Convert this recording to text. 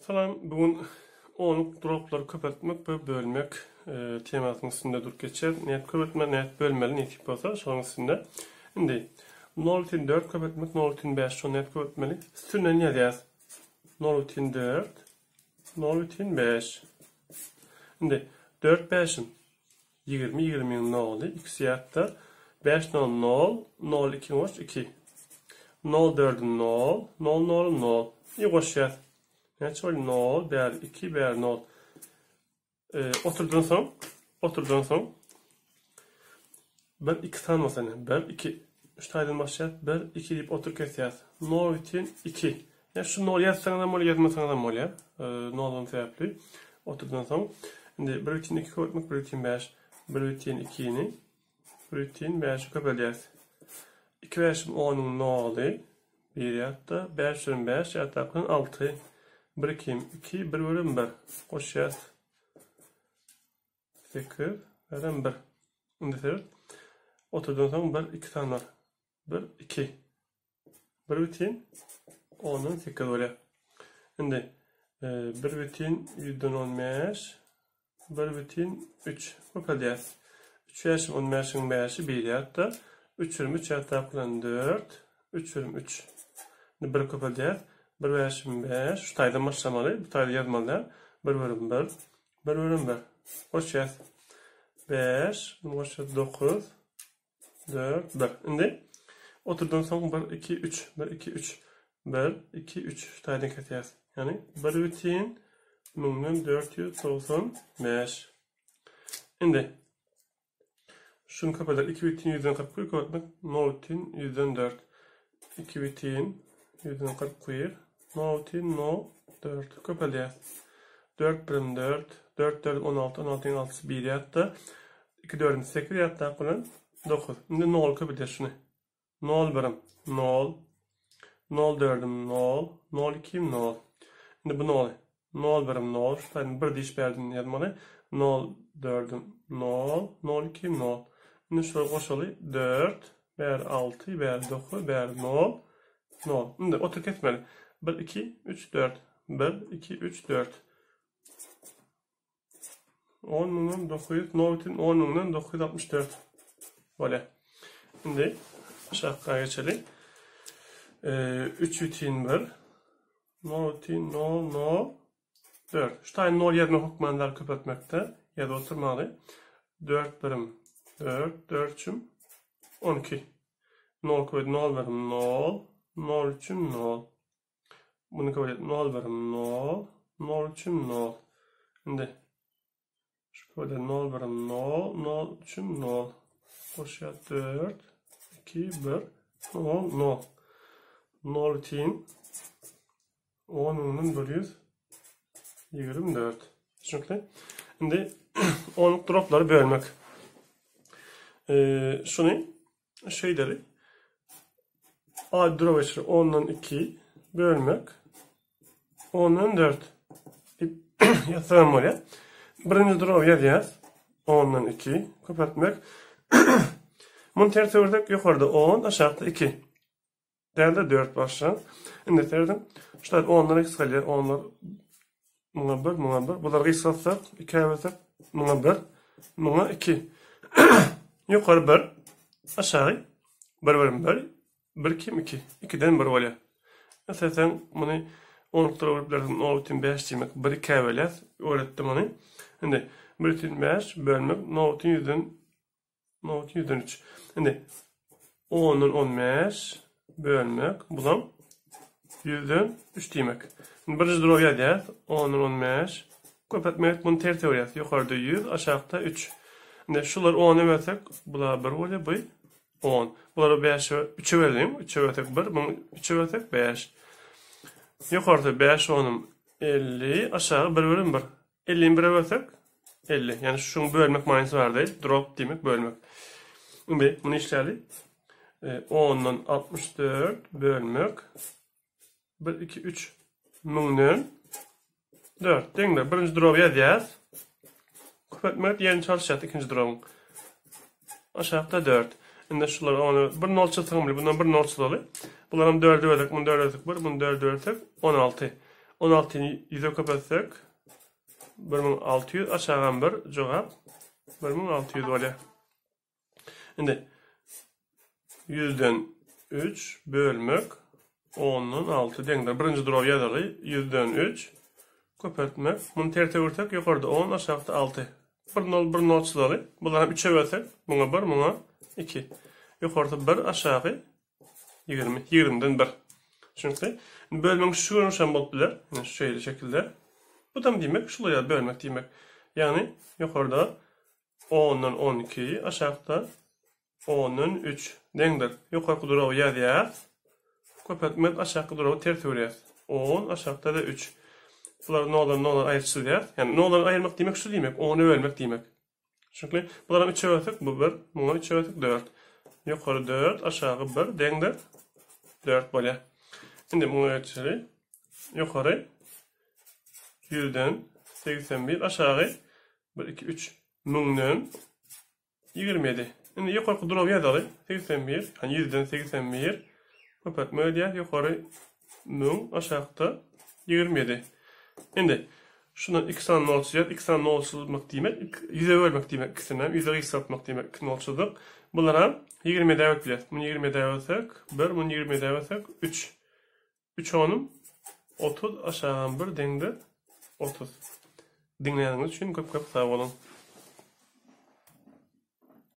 Salam, bugün onluk dropları köpeltmek ve bölmek temasının üstünde dur geçer. Niyet köpeltme, niyet bölmeli, niyet olsa şunun üstünde. Şimdi 0,4 köpeltmek, 0,5 şu niyet köpeltmeli. Üstüne ne yazıyoruz? 0,4, 0,5. Şimdi 4 5'in 20, 20'nin ne oldu? İkisi yattı. 5 0, 0, 0, 2 hoş 2. 0 4'ün 0, 0 0'ın 0. İyi koşuyor. Yani şöyle 0, ber 2, ber 0. Oturduğun son ben 2 tane mesela. Ben 2. 3 tane başlayat. Ben 2 deyip otur kesiyat. 0 için 2. Yani şu 0 yazsan da 0 yazmasan da 0 ya. 0'ın sebeple. Oturduğun son. Şimdi 1 için 2 koymak, 1 için 5. 1 için 2'ni. 1 için 5'i köpeleyat. 2 5'in 10'un 0'ı. 1 yattı. 5'in 5 yattı. 6. 1 2 2 1 bölüm 1. Koşuyat. 8 veren 1. Şimdi seyret. Oturduğun zaman 1 2 tane var. 1 2. 1 bütün 10'un 8 öyle. Şimdi 1 bütün 115. 1 bütün 3. Bu kadar. 3 yaşım 15'in 5'i 1 yattı. 3 bölüm 3 yattı. 4. 3 bölüm 3. Şimdi 1 kapalıyat. 1 yaşım 5. Şu taydan başlamalı. Bu tayda yazmalı. 1 bölüm 1. 1 bölüm 1. Hoş yaz. 5. Bunu hoş yaz. 9. 4. 1. Şimdi oturduğun sonra 1 2 3. 1 2 3. 1 2 3. Şu taydan kat yaz. Yani 1 bütün 495. Şimdi şunu kapatalım. 2 bütün 140 koyup kapatmak. 0 bütün 104. 2 bütün 140 koyuyor. 0 bütün 4. Kapatalım. 4 bölüm 4. 4 4 16. 16'ın 6'sı 1 yattı. 2 4'ün 8 yattı. Akılın 9. Şimdi 0 kapatalım şunu. 0 bölüm 0. 0 4'üm 0. 0 2'im 0. Şimdi bu 0. 0 bölüm 0. Yani bir diş verdim yazmalı. 0 4'üm 0. 0 2'im 0. Şimdi şöyle koşalı. 4. Ber 6. Ber 9. Ber 0. 0. Şimdi otur kesmeli. 1 2 3 4. 1 2 3 4. 10'un 900, 10'un 964. Böyle. Şimdi aşağıya geçelim. 3 bütün 1. 0 4. Şu tane 0 yerine hukmanlar kapatmakta. Ya da oturmalı. 4 bölüm 4. 4'üm 12. 0 koydum 0 bölüm 0. 0 3'üm 0. Bunu kabul et. 0 bölüm 0. 0 3'üm 0. Şimdi şu böyle 0 bölüm 0. 0 3'üm 0. Koşuya 4. 2 1 0 0. 0 bütün 10'un bölüyoruz. 24. Çünkü şimdi 10'luk dropları bölmek. Şunu şeyleri A drop açır 10'dan 2 bölmek 10'dan 4 yazalım oraya. Birinci drop yazıyoruz. 10'dan 2 kapatmak. Bunu ters ördük. Yukarıda 10 aşağıda 2. Değerde 4 başlar. Şimdi terdim. Şurada 10'lar x kalıyor. 10'lar buna 1 buna 1. Bunları x atsak 2 ayırsak buna 1 buna 2. Yukarı 1 aşağı 1 bölüm 1 1 2 2 2'den 1 oluyor. Mesela bunu 10 taraflardan 10 bütün 5 demek 1 2 ayırlar. Öğrettim onu. Şimdi 1 bütün 5 bölmek 0 bütün 100'den 3. Şimdi 10'un 15 bölmek bulam 100'den 3 demek. Şimdi birinci drop yazıyoruz. 10'un 15 kapatmak bunu ters teoriyası. Yukarıda 100 aşağıda 3. Şimdi şuları 10'a versek bular 1 oluyor bu 10. Buları 5'e 3'e verelim. 3'e versek 1 bunu 3'e versek 5. Yukarıda 5 10'um 50 aşağı 1 bölüm 1. 50'yi 1'e versek 50. Yani şunu bölmek manası var değil. Drop demek bölmek. Şimdi bunu işleyelim. 10'dan 64 bölmek 1 2 3 1000'den 4. Dengler birinci drop yazıyoruz. Kapatmak yerini çalışacak ikinci drop'un. Aşağıda 4. Şimdi şuları onu 1 0 çıksam bile bundan 1 0 çıkalı. Bunların 4'ü verdik, bunu 4'ü verdik, bunu 4'ü verdik 16. 16'yı 100'e köpetsek 1600 aşağıdan bir cevap 1600 bolýar. Indi 100'den 3 bölmek 10'dan 6 deňdir. Birinji duraw ýazaly 100'den 3 köpeltmek. Muny terse görsek ýokarda 10 aşağıda 6. Bir nol çyzaly. Bulara 3'e bölsek muňa 1 muňa 2. Ýokarda 1 aşağı 20. 20'den 1. Çünkü bölmek şu görünüşen bolup biler. Yani şu şekilde. Bu da demek şuraya bölmek demek. Yani yukarıda 10'dan 12'yi aşağıda 10'dan 3 deňdir. Yukarı duraw ýazýar. Köpeltmek aşağı duraw ters ýörýär. 10 aşağıda da 3. Bular nolar aýyrçylýar. Yani nolar aýyrmak demek şu demek. 10'u bölmek demek. Çünkü bulara 3'e bölsek bu 1, muňa 3'e bölsek 4. Yukarı 4 aşağı 1 deňdir. 4 bolýar. Şimdi muňa geçelim. Yukarı 100'den 81 aşağı 1 2 3 müňden 27. Şimdi yukarı duraw ýazaly 81 hani 100'den 81 köpeltme ýaýar yukarı müň aşağıda 27. Şimdi şundan 2 san nol çyzýar. 2 san nol çyzmak demek 100'e bölmek demek ikisinden 100'e ýyksatmak demek 2 nol çyzyk. Bulara 20 däwet bilet. Muny 20 däwetsek 1 muny 20 däwetsek 3. 3 onum 30 aşağıdan 1 deňdir 30. Dinleýäniňiz üçin köp sag bolun.